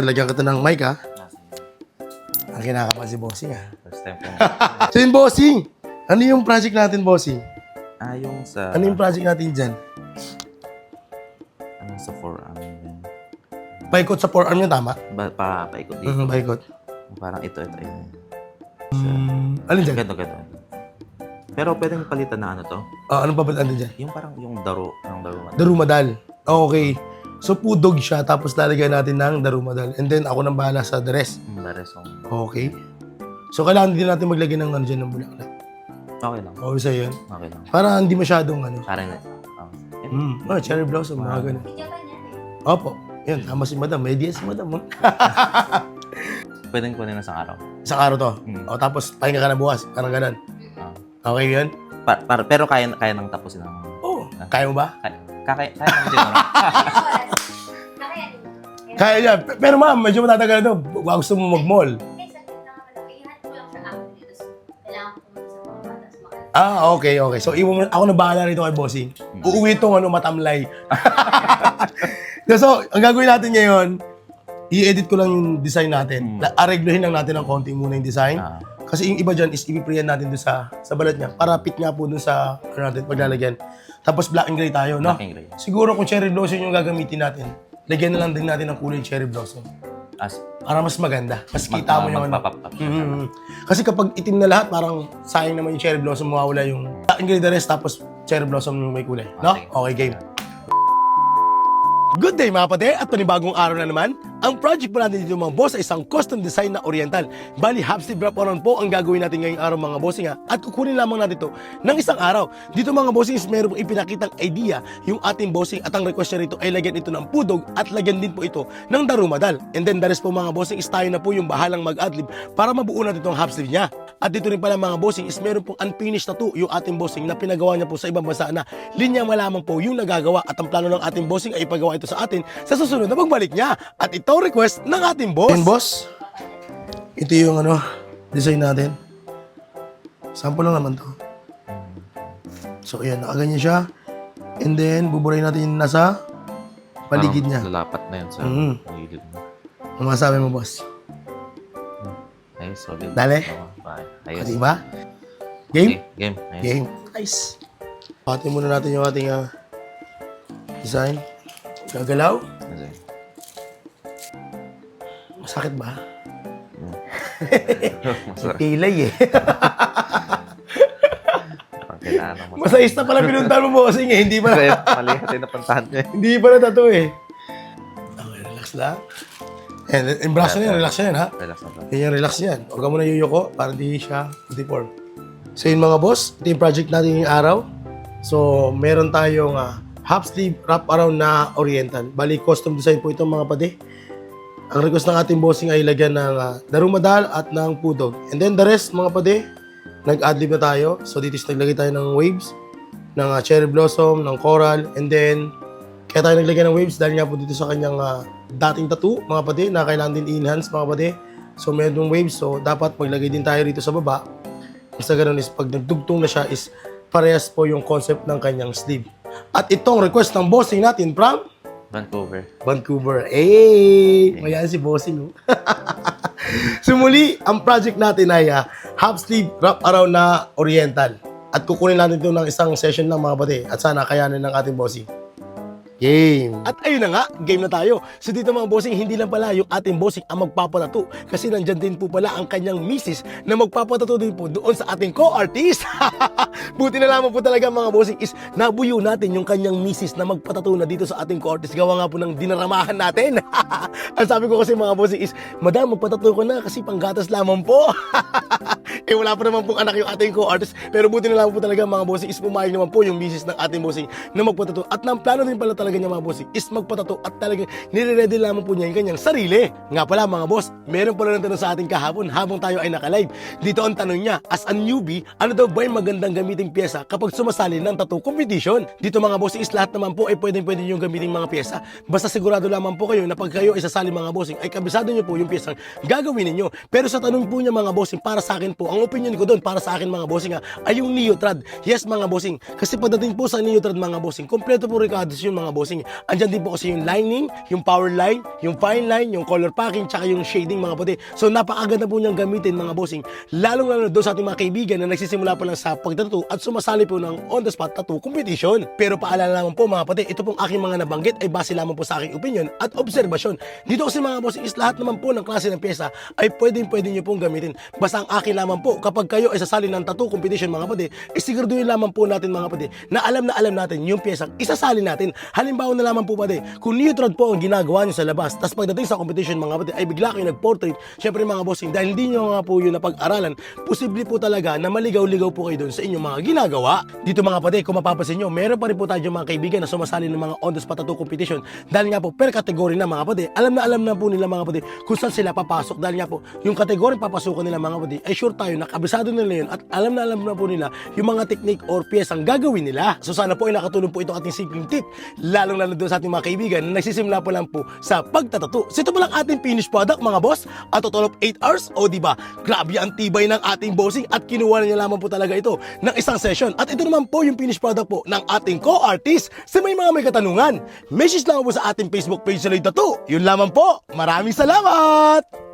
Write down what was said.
Lagyan kita ng mic, ha? Nasa Ang kinakapan si Bossing, ha? first time ko. So yun, Bossing! Ano yung project natin, Bossing? Yung sa... Ano yung project natin dyan? sa forearm din. Paikot sa forearm niya, tama? Paikot dito. Paikot. Parang ito. Yun. Alin dyan? Ganito. Pero pwedeng palitan na ano to? Anong babalitan din dyan? Yung parang yung daro. Darumadal. Okay. So, pudog siya, tapos lalagyan natin ng darumadal. And then, ako nang bahala sa the rest. The rest ng... Okay. So, kailangan din natin maglagay ng ano dyan ng bulaklak. Okay lang. Okay sa'yo yun? Okay lang. Para hindi masyadong ano. Parang Cherry blossom, mga ganun. Opo. Yan, tama si madam. May idea si madam. Pwedeng kunin na sa araw. Isang araw to. O, tapos, pahinga ka na bukas. Parang ganun. Okay yun? Pero kaya nang tapusin ng... Oo. Kaya mo ba? Kaya naman siguro. Kaya yan. Pero ma'am, medyo matatagal na to. Gusto mo mag-mall. Okay. So, ako na bahala rito kay Bossing. Uuwi itong matamlay. So, ang gagawin natin ngayon, i-edit ko lang yung design natin. Areglohin lang natin ng konti muna yung design. Kasi yung iba dyan is ipipriyan natin doon sa balat niya. Para fit nga po doon sa natin paglalagyan. Tapos black and gray tayo, no? Black and gray. Siguro kung cherry blossom yung gagamitin natin, lagyan na lang din natin ng kulay cherry blossom. Para mas maganda. Mas kita mo yung magpapap up siya. Kasi kapag itim na lahat, parang sayang naman yung cherry blossom, mawawala yung black and gray the rest, tapos cherry blossom yung may kulay. No? Okay, game. Good day mga pate at panibagong araw na naman. Ang project po natin dito mga boss ay isang custom design na oriental. Bali, half sleeve wrap around po ang gagawin natin ngayong araw mga bossing ha. At kukunin lamang natin ito ng isang araw. Dito mga bossing is meron pong ipinakitang idea yung ating bossing at ang request niya rito ay lagyan ito ng pudog at lagyan din po ito ng darumadal. And then the rest po mga bossing is tayo na po yung bahalang mag-adlib para mabuo natin itong half sleeve niya. At dito rin pala mga bossing is meron pong unfinished tattoo yung ating bossing na pinagawa niya po sa ibang bansa na linya malamang po yung nagagawa at ang plano ng ating bossing ay ipagawa ito sa atin sa susunod na pagbalik niya. At ito request ng ating boss. Boss, ito yung design natin. Sample lang naman to. So ayan, nakaganyan siya. And then, buburayin natin yung nasa paligid niya. Lalapat na yun sa paligid mo. Ano masabi mo, boss? Ayos, solid. Dali. Ayos. Diba? Game? Game. Ayos. Game. Nice. Pati muna natin yung ating design. Gagalaw. Okay. Masakit ba? Masarap. Pilay eh. Kailangan naman. Masayis na pala pinuntahan mo, bossing eh. Hindi pala. Mali natin napuntahan niya. Hindi pala tattoo eh. Okay, relax lang. Yung braso niya, relax yan ha. Relax na to. Yan yung relax yan. Huwag ka muna yuyoko para di siya deform. So yun mga boss, ito yung project natin yung araw. So meron tayong half sleeve wrap around na oriental. Bali custom design po ito mga pade. Ang request ng ating bossing ay lagyan ng darumadal at ng pudog. And then the rest mga pade, nag-adlib na tayo. So dito is naglagay tayo ng waves, ng cherry blossom, ng coral, and then kaya tayo naglagay ng waves dahil nga po dito sa kanyang dating tattoo, mga pade, na kailangan din i-enhance, mga pade. So, meron waves. So, dapat maglagay din tayo rito sa baba. Sa ganun is, pag nagdugtong na siya, is parehas po yung concept ng kanyang sleeve. At itong request ng bossing natin from Vancouver. Mayan si bossing. So, muli, ang project natin ay half sleeve wrap around na oriental. At kukunin natin ito ng isang session lang, mga pade. At sana kayanin ng ating bossing. Game! At ayun na nga, game na tayo. So dito mga bossing, hindi lang pala yung ating bossing ang magpapatato. Kasi nandyan din po pala ang kanyang misis na magpapatato din po doon sa ating co-artist. Buti na lamang po talaga mga bossing is nabuyo natin yung kanyang misis na magpatato na dito sa ating co-artist. Gawa nga po ng dinaramahan natin. Ang sabi ko kasi mga bossing is, Madam, magpatato ko na kasi panggatas lamang po. Wala pa naman pong anak yung ating co-artist. Pero buti na lamang po talaga mga bossing is pumayag naman po yung misis ng ating bossing na magpatato. At ng plano din pala talaga niya mga bossing is magpatato at talagang nire-ready lamang po niya yung kanyang sarili. Nga pala mga boss, meron pala ng tanong sa ating kahapon habang tayo ay naka-live. Dito ang tanong niya, as a newbie, ano daw ba yung magandang gamiting pyesa kapag sumasali ng tattoo competition? Dito mga bossing is lahat naman po ay pwede yung gamiting mga pyesa. Basta sigurado lamang po kayo na pag kayo ay sasali mga bossing ay kabisado niyo po yung pyesang gagawin ninyo. Pero sa tanong po niya mga bossing, para sa akin po po, ang opinion ko doon para sa akin mga bossing ay yung Neotrad. Yes mga bossing, kasi pagdating po sa Neotrad mga bossing, kompleto po Ricardo's yun mga bossing. Andyan din po kasi yung lining, yung power line, yung fine line, yung color packing, tsaka yung shading mga puti. So napakaganda po niyang gamitin mga bossing, lalong-lalo doon sa ating mga kaibigan na nagsisimula pa lang sa pagtatattoo at sumasali po ng on-the-spot tattoo competition. Pero paalala naman po mga puti, ito pong aking mga nabanggit ay base lamang po sa aking opinion at obserbasyon. Dito kasi mga bossing is lahat naman po ng klase ng pyesa ay pwede nyo pong gamitin. Basta ang akin lamang po, kapag kayo ay sasali ng tattoo competition mga puti, isiguraduhin lamang po natin mga puti na alam natin yung pyesang isasali natin. Halimbawa na lamang po puti, kung Neotrad po ang ginagawa nyo sa labas, tas pagdating sa competition mga puti ay bigla kayo nag-portrait, syempre mga bossing, dahil hindi nyo nga po yun napag-aralan, posible po talaga na maligaw-ligaw po kayo doon sa inyong mga ginagawa. Dito mga puti, kung mapapansin nyo, meron pa rin po tayo mga kaibigan na sumasali ng mga on-the-spot tattoo competition dahil nga po per kategory na mga puti, alam na po nila mga puti kung saan sila papasok dahil nga po yung kategory papasukan nila mga puti ay sure tayo na kabisado nila yun at alam na po nila yung mga technique or piyesang gagawin nila. So sana po ay nakatulong po itong ating simpleng tip, lalong doon sa ating mga kaibigan na nagsisimula po lang po sa pagtatattoo. So ito po lang ating finished product mga boss at total of 8 hours o diba, grabe ang tibay ng ating bossing at kinuha na niya lamang po talaga ito ng isang session. At ito naman po yung finished product po ng ating co-artist. Sa may mga may katanungan, message lang po sa ating Facebook page sa Lloyd Tattoo. Yun lamang po. Maraming salamat!